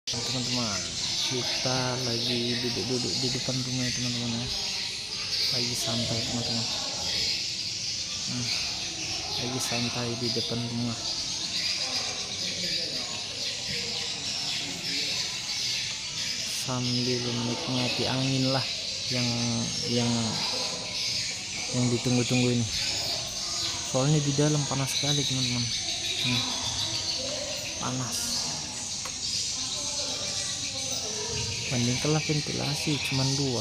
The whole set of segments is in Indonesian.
Teman-teman, kita lagi duduk-duduk di depan rumah ya teman-teman ya, lagi santai teman-teman. Lagi santai di depan rumah sambil menikmati angin lah yang ditunggu-tunggu ini. Soalnya di dalam panas sekali teman-teman. Panas. Bandingkanlah ventilasi cuman 2,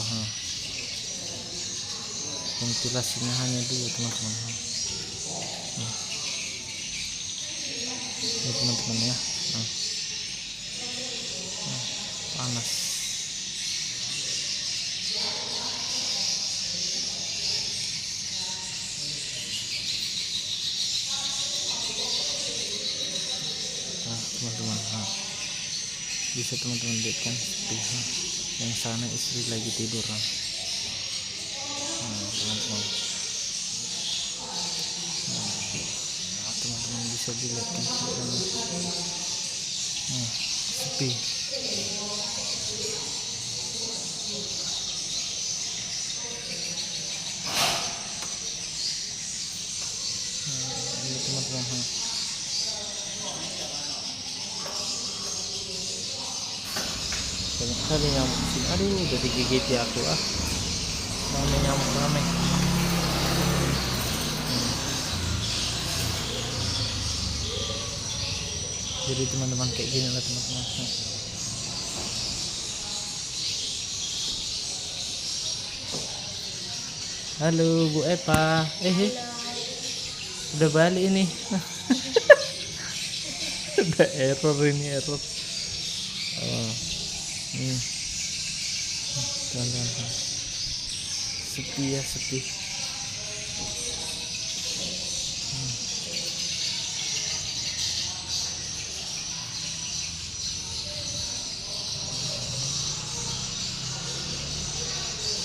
ventilasinya hanya 2 teman-teman. Ini teman-teman ya, panas. Teman-teman, bisa teman-teman lihat kan, yang sana istri lagi tidur teman-teman. Teman-teman bisa dilihat kan, sepi. Ini teman-teman, banyak sekali nyamuk di sini. Aduh, udah digigit ya aku ramai nyamuk, ramai. Jadi teman-teman kayak gini lah teman-teman. Halo Bu Epa, udah balik ini. Udah error. Teman-teman, sepi.